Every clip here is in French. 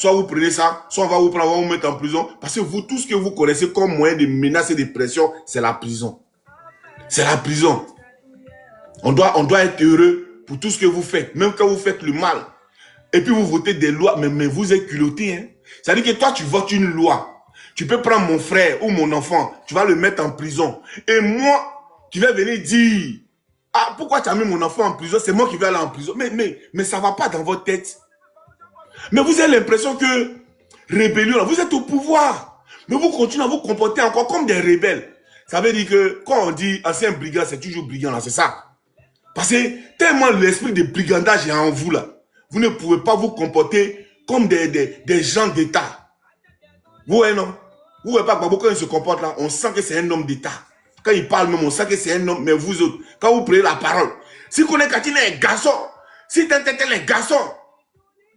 soit vous prenez ça, soit on va vous prendre, on va vous mettre en prison. Parce que vous, tout ce que vous connaissez comme moyen de menace et de pression, c'est la prison. C'est la prison. On doit être heureux pour tout ce que vous faites, même quand vous faites le mal. Et puis vous votez des lois, mais vous êtes culotté. Hein? C'est-à-dire que toi, tu votes une loi. Tu peux prendre mon frère ou mon enfant, tu vas le mettre en prison. Et moi, tu vas venir dire, ah, pourquoi tu as mis mon enfant en prison? C'est moi qui vais aller en prison. Mais ça ne va pas dans votre tête. Mais vous avez l'impression que, rébellion, vous êtes au pouvoir. Mais vous continuez à vous comporter encore comme des rebelles. Ça veut dire que quand on dit ancien brigand, c'est toujours brigand, là, c'est ça. Parce que tellement l'esprit de brigandage est en vous, là. Vous ne pouvez pas vous comporter comme des gens d'État. Vous voyez, non? Vous voyez pas, Gbagbo, quand il se comporte là, on sent que c'est un homme d'État. Quand il parle même, on sent que c'est un homme. Mais vous autres, quand vous prenez la parole, si Kone Katina est garçon, si Tintin est garçon,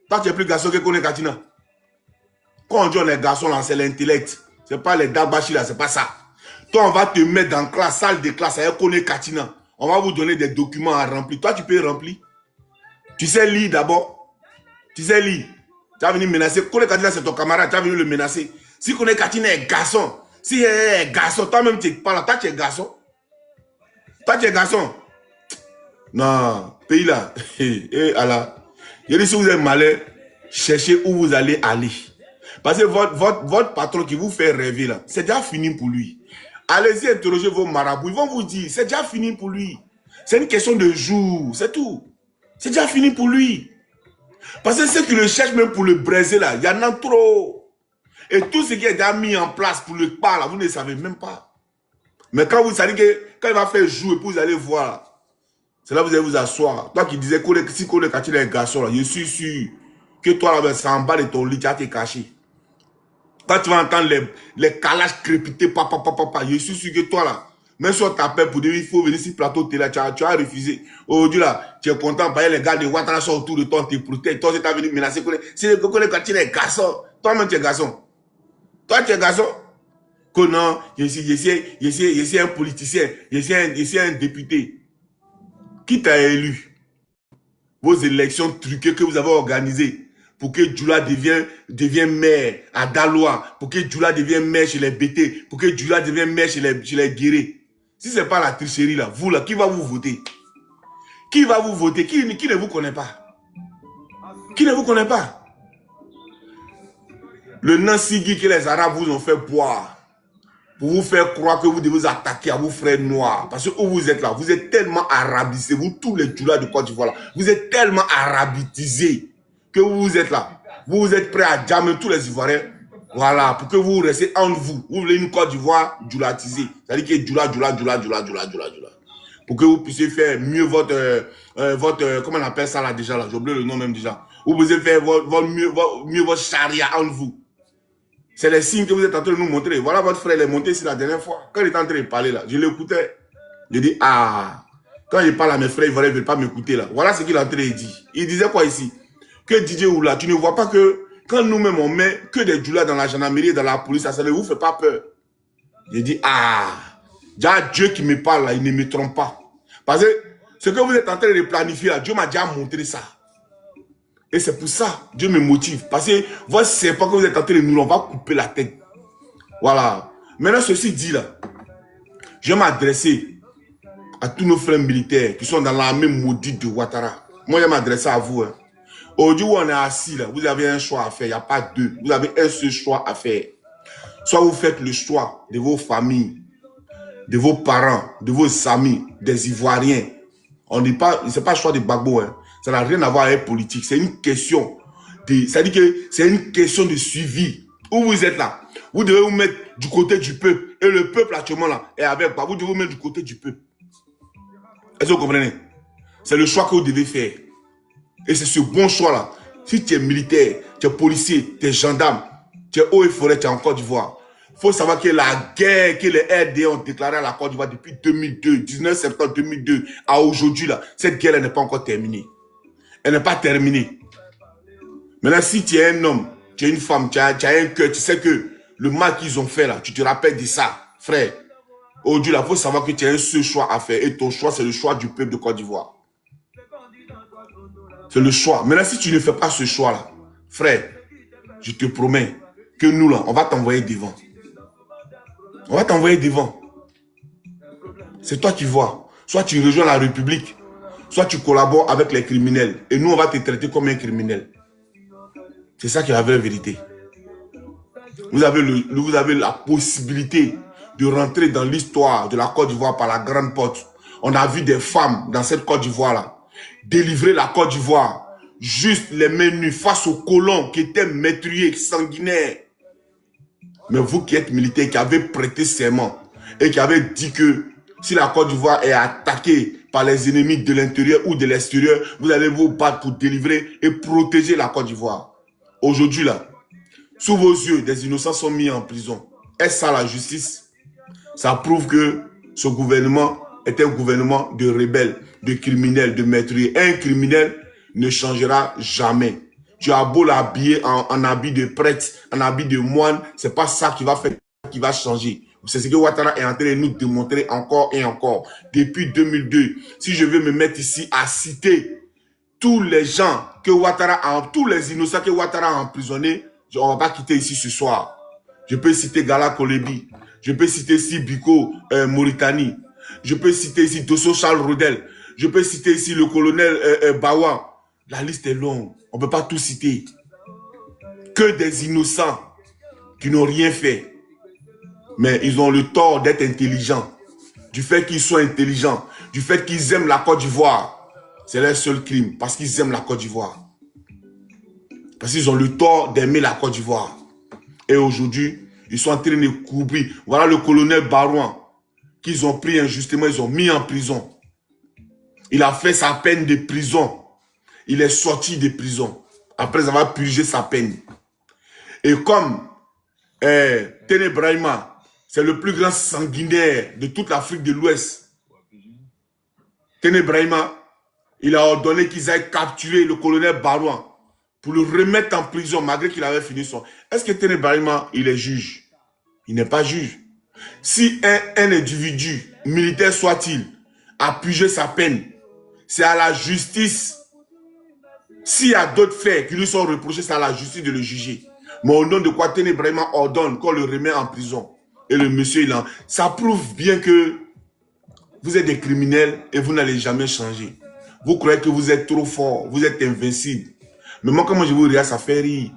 toi tu es plus garçon que Kone Katina. Quand on dit on est garçon là, c'est l'intellect. C'est pas les dabashi là, c'est pas ça. Toi, on va te mettre dans la salle de classe avec Kone Katina. On va vous donner des documents à remplir. Toi, tu peux remplir. Tu sais lire d'abord. Tu sais lire. Tu vas venir menacer. Kone Katina, c'est ton camarade. Tu vas venir le menacer. Si Kone Katina est garçon, si elle est garçon, toi-même tu es pas là. Toi, tu es garçon. Toi, tu es garçon. Non, pays là. Allah. Je dis, si vous êtes malin, cherchez où vous allez aller. Parce que votre patron qui vous fait rêver là, c'est déjà fini pour lui. Allez-y interroger vos marabouts. Ils vont vous dire, c'est déjà fini pour lui. C'est une question de jour, c'est tout. C'est déjà fini pour lui. Parce que ceux qui le cherchent même pour le briser là, il y en a trop. Et tout ce qui est déjà mis en place pour le pas là, vous ne savez même pas. Mais quand vous savez que quand il va faire jour et puis vous allez voir, c'est là que vous allez vous asseoir. Toi qui disais que si Kone Katina est un garçon là, je suis sûr que toi là, c'est en bas de ton lit, tu vas te cacher. Quand tu vas entendre les calages crépiter, papa, je suis sûr que toi là, même si on t'appelle pour dire il faut venir sur le plateau télé, tu as refusé. Aujourd'hui là, tu es content, parce que les gars de Ouattara sont autour de toi, tu te protèges. Toi, tu es venu menacer. Si quand tu es garçon, toi-même tu es garçon. Toi, tu es garçon. Que non, je suis un politicien, je suis un député. Qui t'a élu? Vos élections truquées que vous avez organisées pour que Djoula devienne maire à Daloa, pour que Djoula devienne maire chez les Bété, pour que Djoula devienne maire chez les Guérés. Si ce n'est pas la tricherie là, vous là, qui va vous voter? Qui va vous voter? Qui ne vous connaît pas? Qui ne vous connaît pas? Le Nansigi que les Arabes vous ont fait boire pour vous faire croire que vous devez vous attaquer à vos frères noirs. Parce que où vous êtes là, vous êtes tellement arabisés, vous tous les Djoula de Côte d'Ivoire là, vous êtes tellement arabitisés que vous êtes là. Vous êtes prêts à jammer tous les Ivoiriens. Voilà, pour que vous restez entre vous. Vous voulez une Côte d'Ivoire djoulatisée. C'est-à-dire que Djoula. Pour que vous puissiez faire mieux votre comment on appelle ça là déjà là, j'ai oublié le nom même déjà. Vous pouvez faire mieux votre charia entre vous. C'est les signes que vous êtes en train de nous montrer. Voilà votre frère, il est monté ici la dernière fois. Quand il est en train de parler là, je l'écoutais. Je dis, ah, quand il parle à mes frères, ils ne veulent pas m'écouter là. Voilà ce qu'il est en train de dire. Il disait quoi ici? Que DJ Oula, tu ne vois pas que quand nous-mêmes on met que des Djoula dans la gendarmerie et dans la police, ça ne vous fait pas peur. Je dis, ah, déjà Dieu qui me parle là, il ne me trompe pas. Parce que ce que vous êtes en train de planifier là, Dieu m'a déjà montré ça. Et c'est pour ça, Dieu me motive. Parce que voici, c'est pas que vous êtes en train de nous, on va couper la tête. Voilà. Maintenant, ceci dit là, je vais m'adresser à tous nos frères militaires qui sont dans l'armée maudite de Ouattara. Moi, je vais m'adresser à vous. Hein. Aujourd'hui où on est assis là, vous avez un choix à faire. Il n'y a pas deux. Vous avez un seul choix à faire. Soit vous faites le choix de vos familles, de vos parents, de vos amis, des Ivoiriens. On dit pas, c'est pas le choix de Gbagbo. Hein. Ça n'a rien à voir avec politique. C'est une question de, ça dit que c'est une question de suivi. Où vous êtes là, vous devez vous mettre du côté du peuple. Et le peuple actuellement là est avec vous. Vous devez vous mettre du côté du peuple. Est-ce que vous comprenez? C'est le choix que vous devez faire. Et c'est ce bon choix là. Si tu es militaire, tu es policier, tu es gendarme, tu es eaux et forêt, tu es en Côte d'Ivoire. Il faut savoir que la guerre que les RDA ont déclarée à la Côte d'Ivoire depuis 2002, 19 septembre 2002 à aujourd'hui là, cette guerre n'est pas encore terminée. Elle n'est pas terminée. Maintenant, si tu es un homme, tu es une femme, tu as un cœur, tu sais que le mal qu'ils ont fait là, tu te rappelles de ça, frère. Aujourd'hui, là, il faut savoir que tu as un seul choix à faire. Et ton choix, c'est le choix du peuple de Côte d'Ivoire. C'est le choix. Maintenant, si tu ne fais pas ce choix-là, frère, je te promets que nous, là, on va t'envoyer devant. On va t'envoyer devant. C'est toi qui vois. Soit tu rejoins la République, soit tu collabores avec les criminels. Et nous, on va te traiter comme un criminel. C'est ça qui est la vraie vérité. Vous avez la possibilité de rentrer dans l'histoire de la Côte d'Ivoire par la grande porte. On a vu des femmes dans cette Côte d'Ivoire-là délivrer la Côte d'Ivoire juste les mains nues face aux colons qui étaient meurtriers, sanguinaires. Mais vous qui êtes militaires, qui avez prêté serment et qui avez dit que si la Côte d'Ivoire est attaquée par les ennemis de l'intérieur ou de l'extérieur, vous allez vous battre pour délivrer et protéger la Côte d'Ivoire. Aujourd'hui, là, sous vos yeux, des innocents sont mis en prison. Est-ce ça la justice? Ça prouve que ce gouvernement est un gouvernement de rebelles, de criminels, de meurtriers. Un criminel ne changera jamais. Tu as beau l'habiller en habit de prêtre, en habit de moine, c'est pas ça qui va faire, qui va changer. C'est ce que Ouattara est en train de nous démontrer encore et encore. Depuis 2002, si je veux me mettre ici à citer tous les gens que Ouattara, tous les innocents que Ouattara a emprisonnés, on ne va pas quitter ici ce soir. Je peux citer Gala Kolebi, je peux citer ici Biko Mauritanie, je peux citer ici Dosso Charles Rodel, je peux citer ici le colonel Bawa. La liste est longue, on ne peut pas tout citer. Que des innocents qui n'ont rien fait. Mais ils ont le tort d'être intelligents. Du fait qu'ils soient intelligents, du fait qu'ils aiment la Côte d'Ivoire, c'est leur seul crime, parce qu'ils aiment la Côte d'Ivoire. Parce qu'ils ont le tort d'aimer la Côte d'Ivoire. Et aujourd'hui, ils sont en train de couvrir. Voilà le colonel Barouin, qu'ils ont pris injustement, ils ont mis en prison. Il a fait sa peine de prison. Il est sorti de prison, après avoir purgé sa peine. Et comme Téné Brahima, c'est le plus grand sanguinaire de toute l'Afrique de l'Ouest. Téné Brahima, il a ordonné qu'ils aillent capturer le colonel Barouin pour le remettre en prison malgré qu'il avait fini son... Est-ce que Téné Brahima, il est juge? Il n'est pas juge. Si un individu, militaire soit-il, a purgé sa peine, c'est à la justice. S'il y a d'autres faits qui lui sont reprochés, c'est à la justice de le juger. Mais au nom de quoi Téné Brahima ordonne qu'on le remet en prison. Et le monsieur, il a... Ça prouve bien que vous êtes des criminels et vous n'allez jamais changer. Vous croyez que vous êtes trop fort, vous êtes invincible. Mais moi, comment je vous regarde, ça fait rire.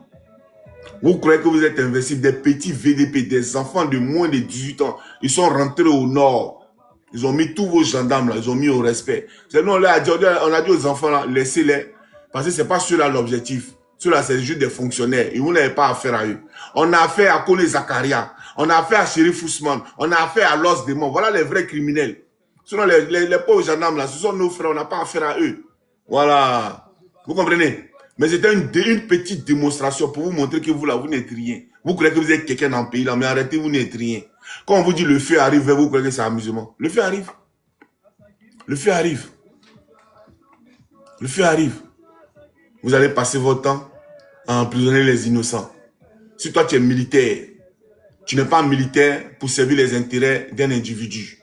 Vous croyez que vous êtes invincible. Des petits VDP, des enfants de moins de 18 ans, ils sont rentrés au nord. Ils ont mis tous vos gendarmes là, ils ont mis au respect. Nous, on a dit aux enfants là, laissez-les. Parce que ce n'est pas ceux-là l'objectif. Ceux-là, c'est juste des fonctionnaires. Et vous n'avez pas affaire à eux. On a affaire à Kone Zakaria. On a affaire à Shérif Ousmane. On a affaire à Los Démon. Voilà les vrais criminels. Sinon, les pauvres gendarmes là, ce sont nos frères. On n'a pas affaire à eux. Voilà. Vous comprenez? Mais c'était une petite démonstration pour vous montrer que vous là, vous n'êtes rien. Vous croyez que vous êtes quelqu'un dans le pays là, mais arrêtez, vous n'êtes rien. Quand on vous dit le feu arrive vers vous, vous croyez que c'est amusement. Le feu arrive. Le feu arrive. Le feu arrive. Vous allez passer votre temps à emprisonner les innocents. Si toi tu es militaire, tu n'es pas militaire pour servir les intérêts d'un individu.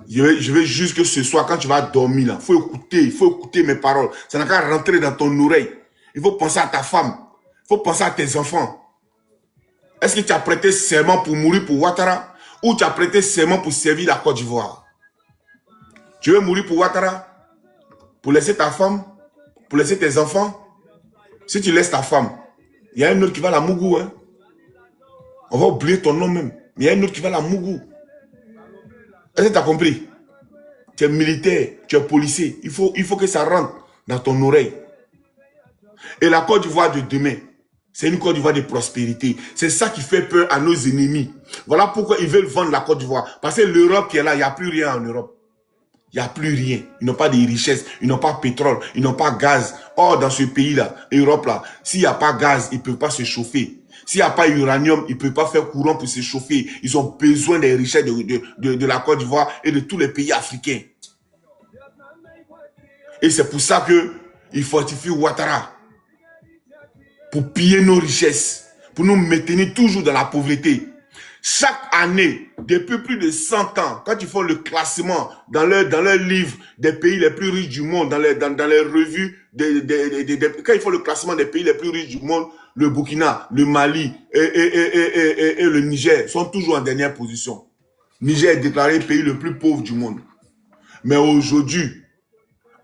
Je veux juste que ce soir, quand tu vas dormir, là, il faut écouter mes paroles. Ça n'a qu'à rentrer dans ton oreille. Il faut penser à ta femme. Il faut penser à tes enfants. Est-ce que tu as prêté serment pour mourir pour Ouattara ou tu as prêté serment pour servir la Côte d'Ivoire? Tu veux mourir pour Ouattara? Pour laisser ta femme? Pour laisser tes enfants? Si tu laisses ta femme, il y a un autre qui va la mougou. Hein? On va oublier ton nom même. Mais il y a un autre qui va la mougou. Est-ce que tu as compris? Tu es militaire, tu es policier. Il faut que ça rentre dans ton oreille. Et la Côte d'Ivoire de demain, c'est une Côte d'Ivoire de prospérité. C'est ça qui fait peur à nos ennemis. Voilà pourquoi ils veulent vendre la Côte d'Ivoire. Parce que l'Europe qui est là, il n'y a plus rien en Europe. Il n'y a plus rien. Ils n'ont pas de richesses, ils n'ont pas de pétrole, ils n'ont pas de gaz. Or, dans ce pays-là, Europe là, s'il n'y a pas de gaz, ils ne peuvent pas se chauffer. S'il n'y a pas d'uranium, ils ne peuvent pas faire courant pour se chauffer. Ils ont besoin des richesses de la Côte d'Ivoire et de tous les pays africains. Et c'est pour ça qu'ils fortifient Ouattara. Pour piller nos richesses. Pour nous maintenir toujours dans la pauvreté. Chaque année, depuis plus de 100 ans, quand ils font le classement dans leur livre des pays les plus riches du monde, dans les revues, quand ils font le classement des pays les plus riches du monde, le Burkina, le Mali et le Niger sont toujours en dernière position. Niger est déclaré le pays le plus pauvre du monde. Mais aujourd'hui,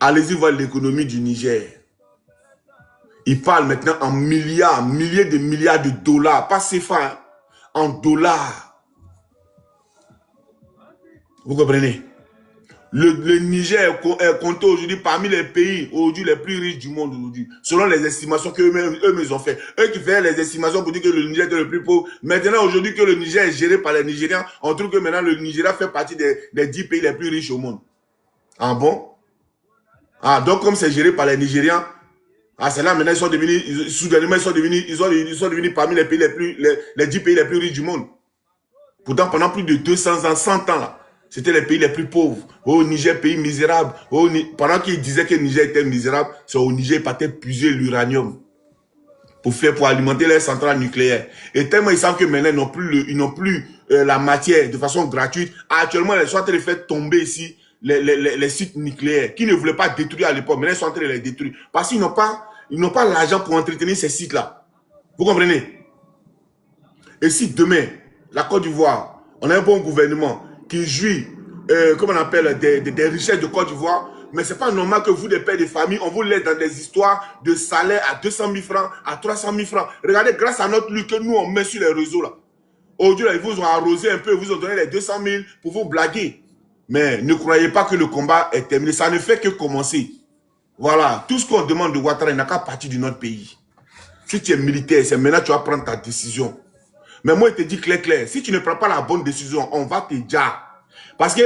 allez-y voir l'économie du Niger. Ils parlent maintenant en milliards, milliers de milliards de dollars, pas CFA, en dollars. Vous comprenez? Le Niger est compté aujourd'hui parmi les pays aujourd'hui les plus riches du monde aujourd'hui, selon les estimations qu'eux-mêmes ont fait. Eux qui faisaient les estimations pour dire que le Niger était le plus pauvre. Maintenant, aujourd'hui que le Niger est géré par les Nigériens, on trouve que maintenant le Nigeria fait partie des 10 pays les plus riches au monde. Ah bon? Ah, donc comme c'est géré par les Nigériens, ah, c'est là maintenant ils sont devenus, soudainement ils sont devenus parmi les pays les 10 pays les plus riches du monde. Pourtant, pendant plus de 200 ans, 100 ans là, c'était les pays les plus pauvres. Au Niger, pays misérable. Pendant qu'ils disaient que le Niger était misérable, c'est au Niger qu'ils partaient puiser l'uranium pour alimenter les centrales nucléaires. Et tellement ils savent que maintenant ils n'ont plus la matière de façon gratuite. Actuellement, ils sont en train de faire tomber ici les sites nucléaires qui ne voulaient pas détruire à l'époque. Maintenant, ils sont en train de les détruire. Parce qu'ils n'ont pas l'argent pour entretenir ces sites-là. Vous comprenez? Et si demain, la Côte d'Ivoire, on a un bon gouvernement qui jouit, comment on appelle, des richesses de Côte d'Ivoire, mais ce n'est pas normal que vous, des pères de famille, on vous laisse dans des histoires de salaire à 200 000 francs, à 300 000 francs. Regardez, grâce à notre lutte que nous, on met sur les réseaux là. Aujourd'hui, ils vous ont arrosé un peu, ils vous ont donné les 200 000 pour vous blaguer. Mais ne croyez pas que le combat est terminé. Ça ne fait que commencer. Voilà. Tout ce qu'on demande de Ouattara, il n'a qu'à partir de notre pays. Si tu es militaire, c'est maintenant que tu vas prendre ta décision. Mais moi, je te dis clair, si tu ne prends pas la bonne décision, on va te dire. Parce que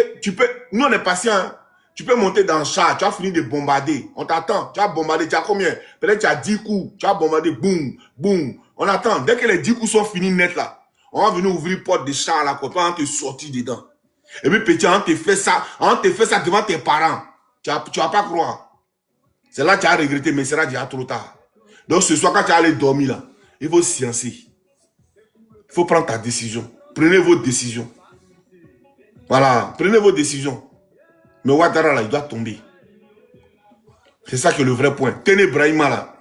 nous on est patient, hein? Tu peux monter dans le char, tu as fini de bombarder. On t'attend, tu as bombardé, tu as combien? Peut-être tu as 10 coups, tu as bombardé, boum, boum. On attend, dès que les 10 coups sont finis net là, on va venir ouvrir porte de char là, on va te sortir dedans. Et puis petit, on te fait ça devant tes parents. Tu vas pas croire. C'est là que tu as regretté, mais c'est là déjà trop tard. Donc ce soir, quand tu vas aller dormir là, il faut sciencer. Il faut prendre ta décision. Prenez vos décisions. Voilà, prenez vos décisions. Mais Ouattara là, il doit tomber. C'est ça qui est le vrai point. Tenez Brahima là.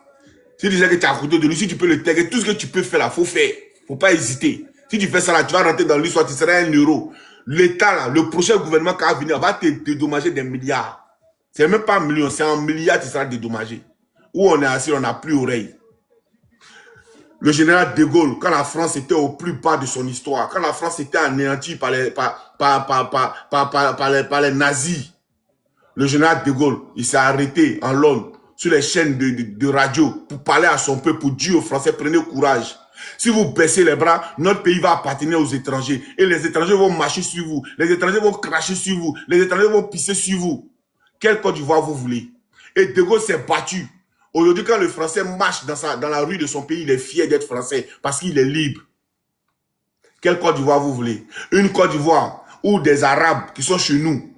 Si tu disais que tu es à côté de lui, si tu peux le taguer, tout ce que tu peux faire là, il faut faire. Il ne faut pas hésiter. Si tu fais ça là, tu vas rentrer dans l'histoire, tu seras 1 euro. L'État là, le prochain gouvernement qui va venir, va te dédommager des milliards. C'est même pas 1 million, c'est 1 milliard qui sera dédommagé. Où on est assis, on n'a plus oreille. Le général de Gaulle, quand la France était au plus bas de son histoire, quand la France était anéantie par les nazis, le général de Gaulle, il s'est arrêté en Londres, sur les chaînes de radio, pour parler à son peuple, pour dire aux Français, prenez courage. Si vous baissez les bras, notre pays va appartenir aux étrangers. Et les étrangers vont marcher sur vous. Les étrangers vont cracher sur vous. Les étrangers vont pisser sur vous. Quelle Côte d'Ivoire vous voulez? Et de Gaulle s'est battu. Aujourd'hui, quand le Français marche dans la rue de son pays, il est fier d'être Français parce qu'il est libre. Quelle Côte d'Ivoire vous voulez? Une Côte d'Ivoire où des Arabes qui sont chez nous,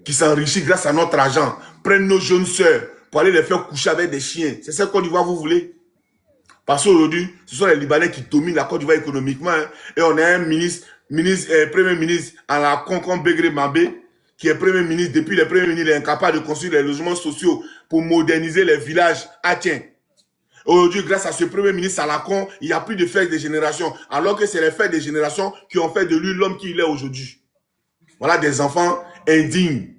qui s'enrichissent grâce à notre argent, prennent nos jeunes sœurs pour aller les faire coucher avec des chiens. C'est cette Côte d'Ivoire vous voulez? Parce qu'aujourd'hui, ce sont les Libanais qui dominent la Côte d'Ivoire économiquement. Hein, et on a un premier ministre à la Concombre Begré Mabé, qui est Premier ministre, depuis le Premier ministre, il est incapable de construire les logements sociaux pour moderniser les villages. Ah tiens, aujourd'hui, grâce à ce Premier ministre à la con, il n'y a plus de fêtes de génération, alors que c'est les fêtes de génération qui ont fait de lui l'homme qu'il est aujourd'hui. Voilà des enfants indignes.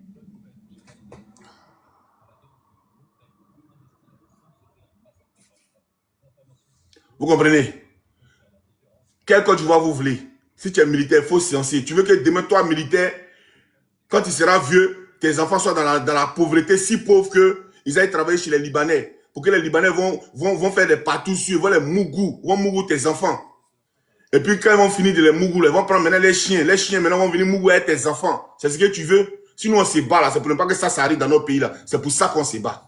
Vous comprenez? Quel Côte d'Ivoire vous voulez? Si tu es militaire, il faut sciencer. Tu veux que demain, toi, militaire, quand tu seras vieux, tes enfants soient dans la pauvreté, si pauvres qu'ils aillent travailler chez les Libanais. Pour que les Libanais vont faire des patous sur, vont les mougou tes enfants. Et puis quand ils vont finir de les mougou, ils vont prendre maintenant les chiens. Les chiens maintenant vont venir mougou avec tes enfants. C'est ce que tu veux? Sinon on se bat là, c'est pour ne pas que ça arrive dans nos pays là. C'est pour ça qu'on se bat.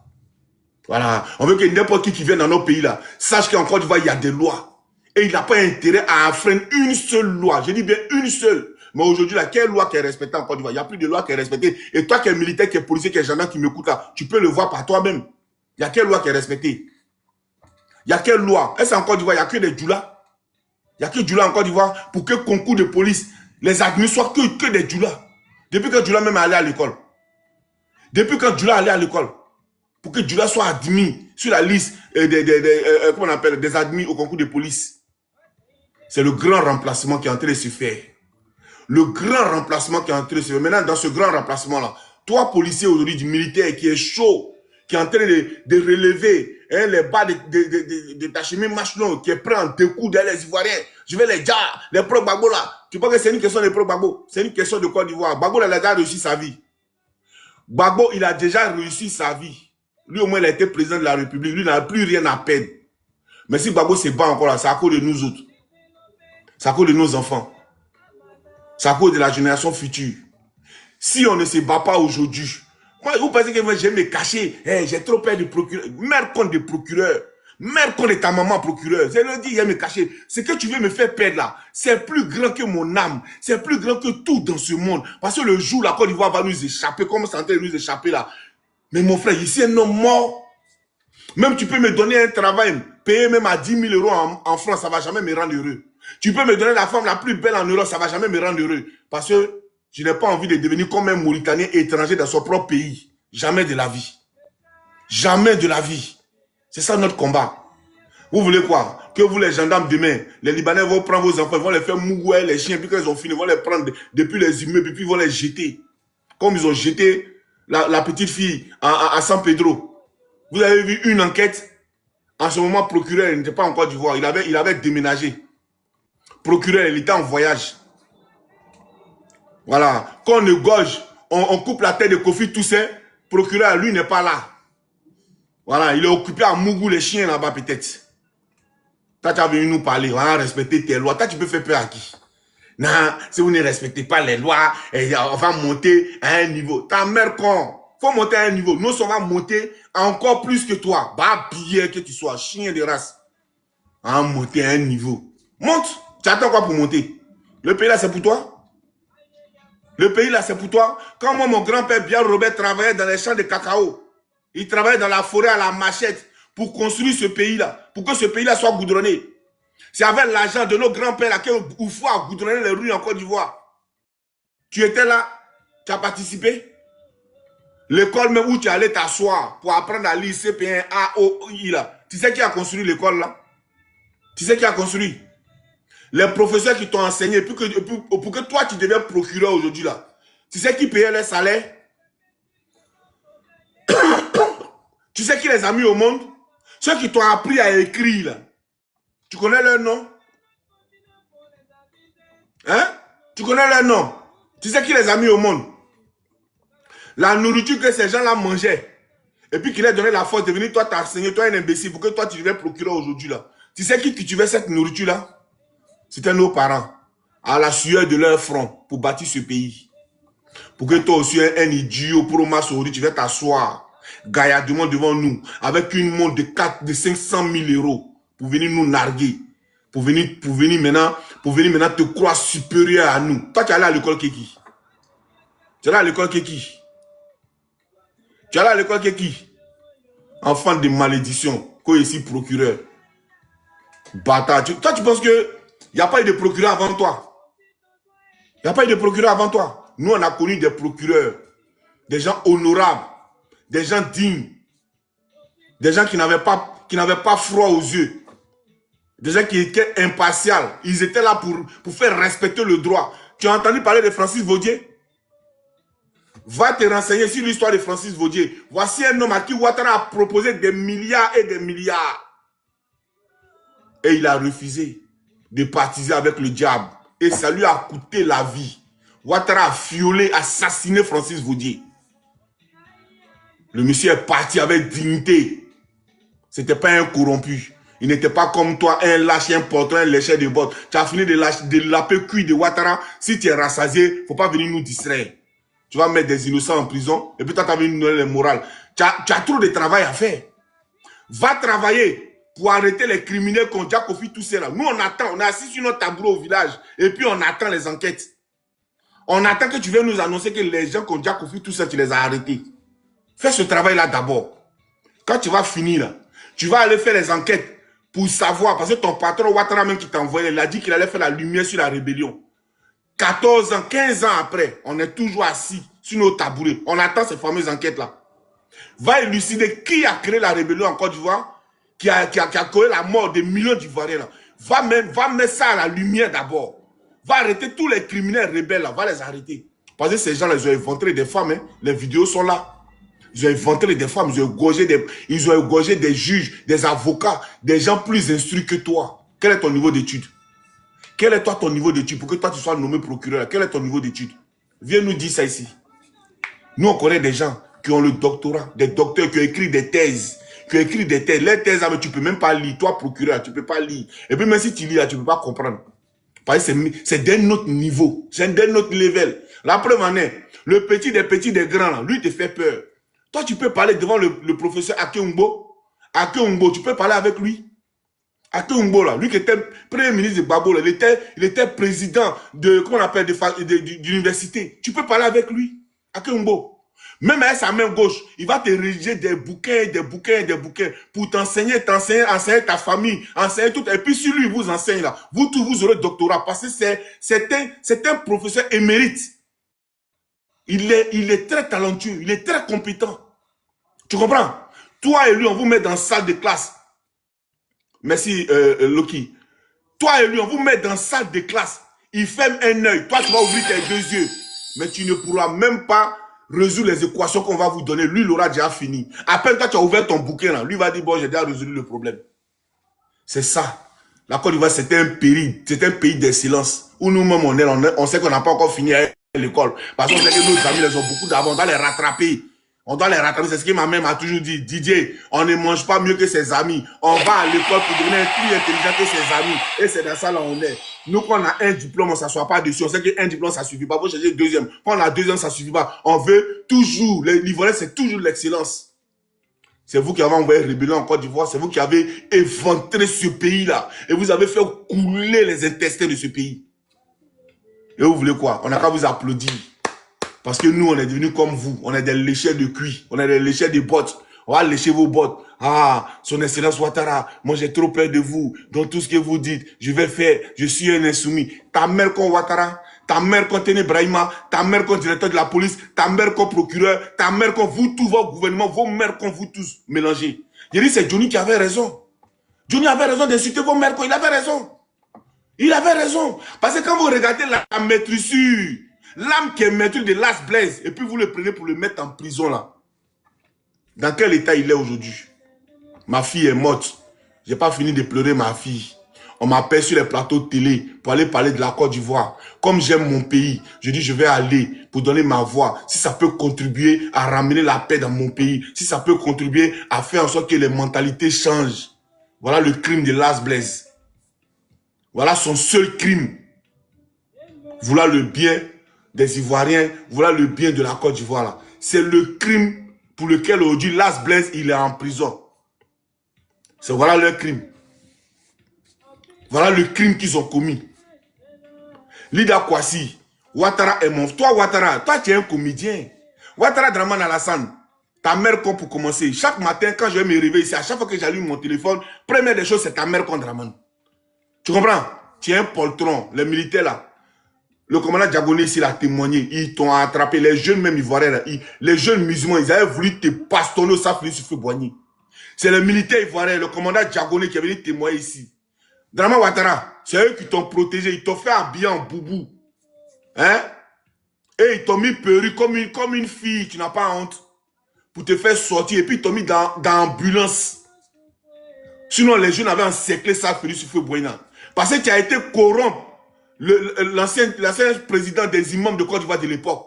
Voilà. On veut que n'importe qui vienne dans nos pays là, sache qu'en Côte d'Ivoire, il y a des lois. Et il n'a pas intérêt à enfreindre une seule loi. Je dis bien une seule. Mais aujourd'hui, quelle loi qui est respectée en Côte d'Ivoire? Il n'y a plus de loi qui est respectée. Et toi qui es militaire, qui es policier, qui es gendarme, qui m'écoute là, tu peux le voir par toi-même. Il y a quelle loi qui est respectée? Il y a quelle loi? Est-ce en Côte d'Ivoire, il n'y a que des djoulas? Il n'y a que Djoula en Côte d'Ivoire pour que concours de police, les admis soient que des Djoula. Depuis que Djoula même est allé à l'école. Depuis que Djoula est allé à l'école. Pour que Djoula soit admis sur la liste comment on appelle, des admis au concours de police. C'est le grand remplacement qui est en train de se faire. Le grand remplacement qui est en train de se faire. Maintenant, dans ce grand remplacement-là, toi, policier aujourd'hui du militaire qui est chaud, qui est en train de relever hein, les bas de ta chemise machelon, qui est prêt en deux coups derrière les Ivoiriens. Je vais les dire, les pro-Gbagbo là. Tu penses que c'est une question de pro-Gbagbo? C'est une question de Côte d'Ivoire. Gbagbo, il a déjà réussi sa vie. Gbagbo, il a déjà réussi sa vie. Lui, au moins, il a été président de la République. Lui, il n'a plus rien à perdre. Mais si Gbagbo se bat encore là, c'est à cause de nous autres. C'est à cause de nos enfants. C'est à cause de la génération future. Si on ne se bat pas aujourd'hui, moi, vous pensez que moi, je vais me cacher. Hey, j'ai trop peur du procureur. Merde contre des procureurs. Merde contre ta maman procureur. Je le dis, je vais me cacher. Ce que tu veux me faire perdre là, c'est plus grand que mon âme. C'est plus grand que tout dans ce monde. Parce que le jour, la Côte d'Ivoire va nous échapper, comme c'est en train de nous échapper là. Mais mon frère, ici, un homme mort. Même tu peux me donner un travail, payer même à 10 000 € en France, ça ne va jamais me rendre heureux. Tu peux me donner la femme la plus belle en Europe, ça ne va jamais me rendre heureux. Parce que je n'ai pas envie de devenir comme un Mauritanien étranger dans son propre pays. Jamais de la vie. Jamais de la vie. C'est ça notre combat. Vous voulez quoi? Que vous les gendarmes demain, les Libanais vont prendre vos enfants, ils vont les faire mouiller, les chiens, puis quand ils ont fini, ils vont les prendre depuis les immeubles, puis ils vont les jeter. Comme ils ont jeté la petite fille à San Pedro. Vous avez vu une enquête? En ce moment, procureur, il n'était pas en Côte d'Ivoire, il avait déménagé. Procureur, il était en voyage. Voilà. Quand on égorge, on coupe la tête de Kofi Toussaint, procureur, lui, n'est pas là. Voilà, il est occupé à Mougou, les chiens là-bas peut-être. Toi, tu as venu nous parler, on va respecter tes lois. Toi, tu peux faire peur à qui? Non, si vous ne respectez pas les lois, on va monter à un niveau. Ta mère con, faut monter à un niveau. Nous, on va monter encore plus que toi. Bah, billet que tu sois, chien de race. On va monter à un niveau. Monte. Tu attends quoi pour monter? Le pays là, c'est pour toi? Le pays là, c'est pour toi? Quand moi, mon grand-père Bial Robert travaillait dans les champs de cacao, il travaillait dans la forêt à la machette pour construire ce pays-là, pour que ce pays-là soit goudronné. C'est avec l'argent de nos grands-pères là qu'il faut goudronner les rues en Côte d'Ivoire. Tu étais là, tu as participé. L'école même où tu allais t'asseoir pour apprendre à lire CP1, A, O, I là. Tu sais qui a construit l'école là? Tu sais qui a construit? Les professeurs qui t'ont enseigné pour que toi tu deviens procureur aujourd'hui là. Tu sais qui payait les salaires? Tu sais qui les a mis au monde? Ceux qui t'ont appris à écrire là. Tu connais leur nom? Hein? Tu connais leur nom? Tu sais qui les a mis au monde? La nourriture que ces gens-là mangeaient. Et puis qui leur donnait la force de venir toi t'enseigner, toi un imbécile, pour que toi tu deviens procureur aujourd'hui là. Tu sais qui cultivait cette nourriture là? C'était nos parents. À la sueur de leur front pour bâtir ce pays. Pour que toi aussi un idiot pour aujourd'hui, tu vas t'asseoir gaillardement devant nous avec une montre de 500 000 € pour venir nous narguer. Pour venir maintenant te croire supérieur à nous. Toi, tu es allé à l'école Keki. Tu es allé à l'école Keki. Tu es allé à l'école Keki. Enfant de malédiction. Quoi ici, procureur. Bâtard. Toi, tu penses que il n'y a pas eu de procureur avant toi? Il n'y a pas eu de procureur avant toi. Nous, on a connu des procureurs. Des gens honorables. Des gens dignes. Des gens qui n'avaient pas froid aux yeux. Des gens qui étaient impatients. Ils étaient là pour faire respecter le droit. Tu as entendu parler de Francis Vaudier? Va te renseigner sur l'histoire de Francis Vaudier. Voici un homme à qui Ouattara a proposé des milliards et des milliards. Et il a refusé de partiser avec le diable. Et ça lui a coûté la vie. Ouattara a violé, assassiné Francis Vaudier. Le monsieur est parti avec dignité. Ce n'était pas un corrompu. Il n'était pas comme toi, un lâche, un porteur, un lécheur de bottes. Tu as fini de laper cuit de Ouattara. Si tu es rassasié, il ne faut pas venir nous distraire. Tu vas mettre des innocents en prison. Et puis toi, tu as venu nous donner le moral. Tu as trop de travail à faire. Va travailler pour arrêter les criminels qu'on a confié tout cela. Nous, on attend. On est assis sur notre tableau au village. Et puis, on attend les enquêtes. On attend que tu viennes nous annoncer que les gens qu'on a confié tout ça, tu les as arrêtés. Fais ce travail-là d'abord. Quand tu vas finir, là, tu vas aller faire les enquêtes Pour savoir, parce que ton patron Ouattara même qui t'a envoyé, il a dit qu'il allait faire la lumière sur la rébellion. 14 ans, 15 ans après, on est toujours assis sur nos tabourets. On attend ces fameuses enquêtes-là. Va élucider qui a créé la rébellion en Côte d'Ivoire, qui a créé la mort de millions d'Ivoiriens. Va mettre ça à la lumière d'abord. Va arrêter tous les criminels rebelles, là. Va les arrêter. Parce que ces gens-là, ils ont inventé des femmes. Hein. Les vidéos sont là. Ils ont inventé des femmes, ils ont égorgé des juges, des avocats, des gens plus instruits que toi. Quel est ton niveau d'études? Quel est toi ton niveau d'études pour que toi tu sois nommé procureur? Quel est ton niveau d'études? Viens nous dire ça ici. Nous on connaît des gens qui ont le doctorat, des docteurs qui ont écrit des thèses. Les thèses, mais tu ne peux même pas lire. Toi procureur, tu ne peux pas lire. Et puis même si tu lis, tu ne peux pas comprendre. Parce que c'est d'un autre niveau. C'est d'un autre level. La preuve en est, le petit des grands, là, lui il te fait peur. Toi, tu peux parler devant le professeur Akeumbo. Akeumbo, tu peux parler avec lui. Akeumbo, là, lui qui était premier ministre de Babo, là, il était président de, comment on appelle, d'université. Tu peux parler avec lui. Akeumbo. Même avec sa main gauche, il va te rédiger des bouquins pour t'enseigner, enseigner ta famille, enseigner tout. Et puis, si lui vous enseigne, là, vous tous, vous aurez le doctorat. Parce que c'est un professeur émérite. Il est très talentueux, il est très compétent. Tu comprends? Toi et lui, on vous met dans la salle de classe. Merci, Loki. Toi et lui, on vous met dans la salle de classe. Il ferme un œil. Toi, tu vas ouvrir tes deux yeux. Mais tu ne pourras même pas résoudre les équations qu'on va vous donner. Lui, il aura déjà fini. À peine toi, tu as ouvert ton bouquin, là. Lui va dire, bon, j'ai déjà résolu le problème. C'est ça. La Côte d'Ivoire, c'est un pays d'excellence. Où nous-mêmes, on sait qu'on n'a pas encore fini à l'école. Parce qu'on sait que nos amis, ils ont beaucoup d'avant. On doit les rattraper. On doit les rattraper. C'est ce que ma mère m'a toujours dit. Didier, on ne mange pas mieux que ses amis. On va à l'école pour devenir plus intelligent que ses amis. Et c'est dans ça là on est. Nous, quand on a un diplôme, on ne s'assoit pas dessus. On sait qu'un diplôme, ça ne suffit pas. Il faut chercher deuxième. Quand on a deuxième, ça ne suffit pas. On veut toujours. L'Ivoirien, c'est toujours l'excellence. C'est vous qui avez envoyé rébellion en Côte d'Ivoire. C'est vous qui avez éventré ce pays-là. Et vous avez fait couler les intestins de ce pays. Et vous voulez quoi? On n'a qu'à vous applaudir. Parce que nous, on est devenus comme vous. On est des lécheurs de cuir. On est des lécheurs de bottes. On va lécher vos bottes. Ah, son excellence Ouattara, moi j'ai trop peur de vous. Dans tout ce que vous dites, je vais faire. Je suis un insoumis. Ta mère comme Ouattara, ta mère comme Téné Brahima, ta mère comme directeur de la police, ta mère comme procureur, ta mère comme vous tous, vos gouvernements, vos mères comme vous tous mélangés. J'ai dit, c'est Johnny qui avait raison. Johnny avait raison d'insulter vos mères. Il avait raison. Il avait raison. Parce que quand vous regardez la maîtrisure, l'âme qui est maîtrise de Las Blaise, et puis vous le prenez pour le mettre en prison là. Dans quel état il est aujourd'hui? Ma fille est morte. Je n'ai pas fini de pleurer ma fille. On m'appelle sur les plateaux de télé pour aller parler de la Côte d'Ivoire. Comme j'aime mon pays, je dis je vais aller pour donner ma voix. Si ça peut contribuer à ramener la paix dans mon pays, si ça peut contribuer à faire en sorte que les mentalités changent. Voilà le crime de Las Blaise. Voilà son seul crime. Voilà le bien des Ivoiriens, voilà le bien de la Côte d'Ivoire. C'est le crime pour lequel aujourd'hui Las Blaise il est en prison. C'est voilà leur crime. Voilà le crime qu'ils ont commis. Lida Kwasi, Ouattara est mon... Toi Ouattara, toi tu es un comédien. Ouattara Draman Alassane, ta mère comme pour commencer. Chaque matin quand je vais me réveiller ici, à chaque fois que j'allume mon téléphone, première des choses c'est ta mère comme Draman. Tu comprends? Tu es un poltron, les militaires là. Le commandant Diagoné ici l'a témoigné. Ils t'ont attrapé. Les jeunes même ivoiriens, là, les jeunes musulmans, ils avaient voulu te bastonner au safri sur feu Boigny. C'est les militaires ivoiriens, le commandant Diagoné qui est venu témoigner ici. Draman Ouattara, c'est eux qui t'ont protégé. Ils t'ont fait habiller en boubou. Hein? Et ils t'ont mis perruque comme une fille. Tu n'as pas honte. Pour te faire sortir. Et puis ils t'ont mis dans l'ambulance. Sinon, les jeunes avaient encerclé safri sur feu Boigny. Parce que tu as été corrompu. L'ancien président des imams de Côte d'Ivoire de l'époque.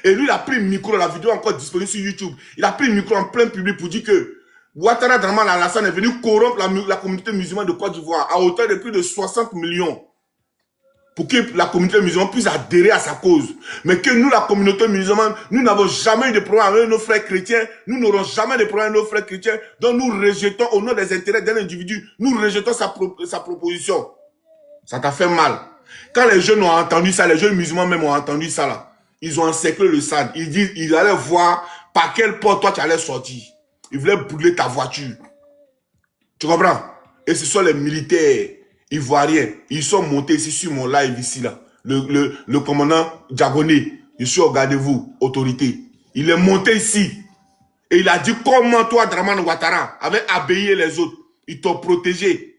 Et lui, il a pris le micro, la vidéo encore disponible sur YouTube. Il a pris le micro en plein public pour dire que Ouattara Draman Alassane est venu corrompre la communauté musulmane de Côte d'Ivoire à hauteur de plus de 60 millions. Pour que la communauté musulmane puisse adhérer à sa cause. Mais que nous, la communauté musulmane, nous n'avons jamais eu de problème avec nos frères chrétiens. Nous n'aurons jamais de problème avec nos frères chrétiens. Donc nous rejetons, au nom des intérêts d'un individu, nous rejetons sa proposition. Ça t'a fait mal. Quand les jeunes ont entendu ça, les jeunes musulmans même ont entendu ça là, ils ont encerclé le SAD. Ils disent, ils allaient voir par quelle porte toi tu allais sortir. Ils voulaient brûler ta voiture. Tu comprends? Et ce sont les militaires ivoiriens. Ils sont montés ici sur mon live ici là. Le commandant Diagoné, je suis au gardez-vous, autorité. Il est monté ici. Et il a dit comment toi, Dramane Ouattara, avait habillé les autres. Ils t'ont protégé.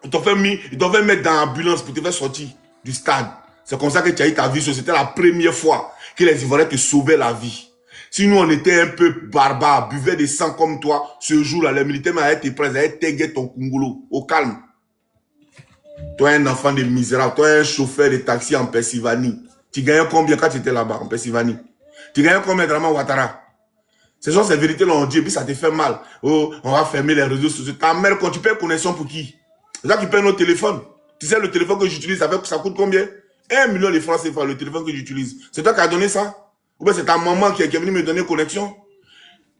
Ils t'ont fait mettre dans l'ambulance pour te faire sortir du stade. C'est comme ça que tu as eu ta vie. C'était la première fois que les Ivoiriens te sauvaient la vie. Si nous, on était un peu barbares, buvaient des sangs comme toi, ce jour-là, les militaires m'avaient été prêts, ils avaient tégué ton Kungolo, au calme. Toi, un enfant de misérable, toi, un chauffeur de taxi en Pennsylvanie. Tu gagnais combien quand tu étais là-bas, en Pennsylvanie? Tu gagnais combien, Dramane Ouattara? Ce sont ces vérités-là, on dit, et puis ça te fait mal. Oh, on va fermer les réseaux sociaux. Ta mère, quand tu payes connexion pour qui? C'est ça qui paye nos téléphones. Tu sais, le téléphone que j'utilise, ça coûte combien? 1 million de francs CFA, le téléphone que j'utilise. C'est toi qui as donné ça? Ou bien c'est ta maman qui est venue me donner connexion?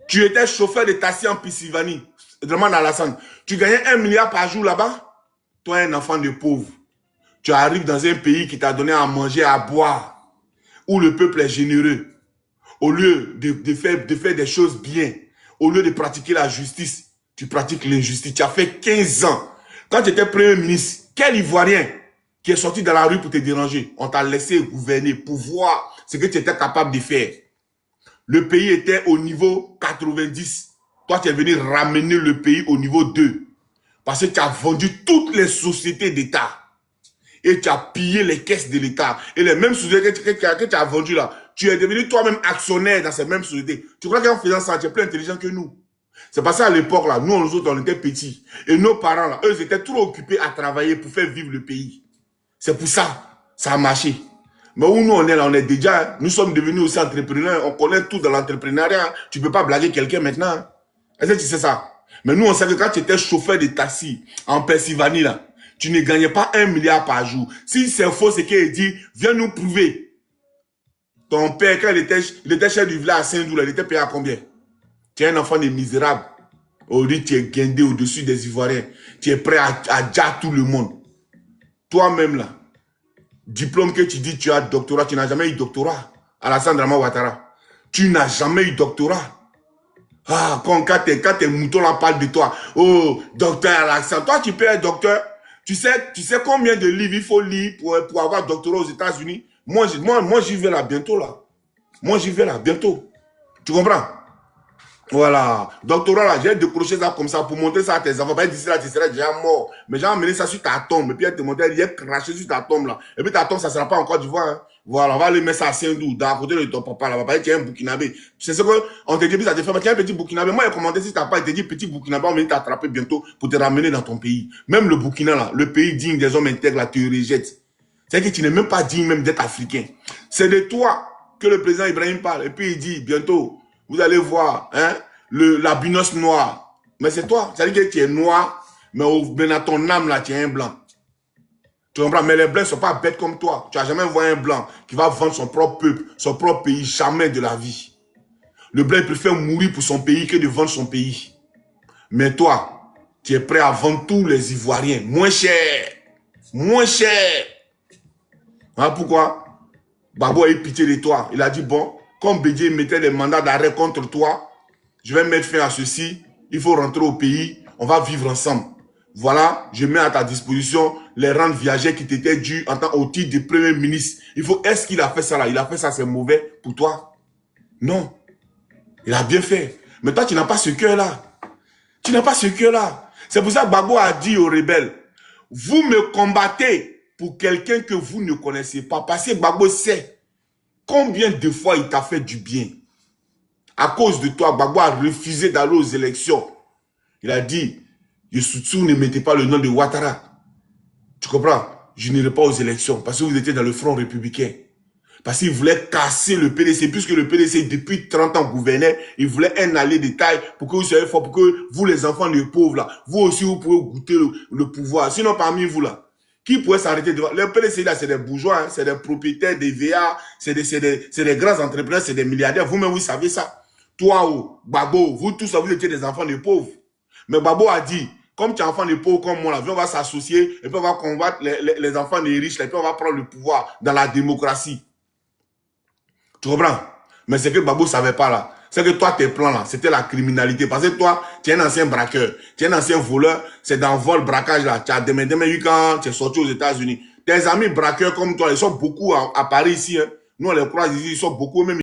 Tu étais chauffeur de taxi en Pennsylvanie. Dramane Alassane. Tu gagnais 1 milliard par jour là-bas? Toi, un enfant de pauvre. Tu arrives dans un pays qui t'a donné à manger, à boire, où le peuple est généreux. Au lieu de faire des choses bien, au lieu de pratiquer la justice, tu pratiques l'injustice. Tu as fait 15 ans. Quand tu étais Premier ministre, quel Ivoirien qui est sorti dans la rue pour te déranger? On t'a laissé gouverner pour voir ce que tu étais capable de faire. Le pays était au niveau 90. Toi, tu es venu ramener le pays au niveau 2. Parce que tu as vendu toutes les sociétés d'État. Et tu as pillé les caisses de l'État. Et les mêmes sociétés que tu as vendues là, tu es devenu toi-même actionnaire dans ces mêmes sociétés. Tu crois qu'en faisant ça, tu es plus intelligent que nous? C'est parce qu'à l'époque là, nous autres, on était petits. Et nos parents là, eux étaient trop occupés à travailler pour faire vivre le pays. C'est pour ça, ça a marché. Mais où nous on est là, on est déjà, nous sommes devenus aussi entrepreneurs, on connaît tout dans l'entrepreneuriat. Tu ne peux pas blaguer quelqu'un maintenant. Est-ce que tu sais ça? Mais nous on sait que quand tu étais chauffeur de taxi en Pennsylvanie là, tu ne gagnais pas 1 milliard par jour. Si c'est faux, c'est qu'il dit, viens nous prouver. Ton père, quand il était chef du village à Saint-Doula, il était payé à combien? Tu es un enfant de misérable. Aujourd'hui, tu es guindé au-dessus des Ivoiriens. Tu es prêt à dire tout le monde. Toi-même là, diplôme que tu dis tu as doctorat, tu n'as jamais eu doctorat. Alassane Dramane Ouattara, tu n'as jamais eu doctorat. Ah, quand tes moutons là parlent de toi, oh, docteur Alassane, toi tu peux être docteur. Tu sais combien de livres il faut lire pour avoir doctorat aux États-Unis? Moi, j'y vais là bientôt là. Moi, j'y vais là bientôt. Tu comprends? Voilà. Doctorat là, j'ai décroché ça comme ça pour montrer ça à tes enfants. D'ici là, tu serais déjà mort. Mais j'ai emmené ça sur ta tombe. Et puis, elle te montrait, il est craché sur ta tombe là. Et puis, ta tombe, ça ne sera pas en Côte d'Ivoire. Hein. Voilà, on va aller mettre ça à Saint-Doux, à côté de ton papa là. Papa, tu es un Burkinabé. C'est ce qu'on te dit, puis ça te fait, tu es un petit Burkinabé. Moi, j'ai commandé si ta papa, il te dit petit Burkinabé, on va venir t'attraper bientôt pour te ramener dans ton pays. Même le Burkina là, le pays digne des hommes intègres là, tu rejettes. C'est que tu n'es même pas digne même d'être africain. C'est de toi que le président Ibrahim parle. Et puis il dit, bientôt, vous allez voir, hein, la binosse noire. Mais c'est toi. C'est-à-dire que tu es noir, mais dans ton âme là, tu es un blanc. Tu comprends? Mais les blancs ne sont pas bêtes comme toi. Tu n'as jamais vu un blanc qui va vendre son propre peuple, son propre pays, jamais de la vie. Le blanc, il préfère mourir pour son pays que de vendre son pays. Mais toi, tu es prêt à vendre tous les Ivoiriens. Moins cher. Moins cher. Hein, pourquoi? Gbagbo a eu pitié de toi. Il a dit, bon, comme Bédié mettait des mandats d'arrêt contre toi, je vais mettre fin à ceci. Il faut rentrer au pays. On va vivre ensemble. Voilà, je mets à ta disposition les rentes viagères qui t'étaient dues en tant au titre de Premier ministre. Est-ce qu'il a fait ça là? Il a fait ça, c'est mauvais pour toi? Non. Il a bien fait. Mais toi, tu n'as pas ce cœur-là. Tu n'as pas ce cœur-là. C'est pour ça que Gbagbo a dit aux rebelles, vous me combattez pour quelqu'un que vous ne connaissez pas. Parce que Gbagbo sait combien de fois il t'a fait du bien. À cause de toi, Gbagbo a refusé d'aller aux élections. Il a dit, je surtout ne mettez pas le nom de Ouattara. Tu comprends? Je n'irai pas aux élections parce que vous étiez dans le front républicain. Parce qu'il voulait casser le PDC, puisque le PDC, depuis 30 ans, gouvernait. Il voulait un allié de taille pour que vous soyez fort, pour que vous, les enfants des pauvres, là, vous aussi, vous pouvez goûter le pouvoir. Sinon, parmi vous, là, qui pourrait s'arrêter devant? Le PDC, là, c'est des bourgeois, hein, c'est des propriétaires, des VA, c'est des grands entrepreneurs, c'est des milliardaires. Vous-même, vous savez ça. Toi, oh, Gbagbo, vous tous, vous étiez des enfants des pauvres. Mais Gbagbo a dit, comme tu es enfant des pauvres comme moi, là, on va s'associer, et puis on va combattre les enfants des riches, là, et puis on va prendre le pouvoir dans la démocratie. Tu comprends? Mais c'est que Gbagbo ne savait pas là. c'est que toi, tes plans là, c'était la criminalité. Parce que toi, tu es un ancien braqueur, tu es un ancien voleur, c'est dans le vol, braquage là. Tu as demain, quand tu es sorti aux États-Unis. Tes amis braqueurs comme toi, ils sont beaucoup à Paris ici. Hein. Nous, on les croise ici, ils sont beaucoup, même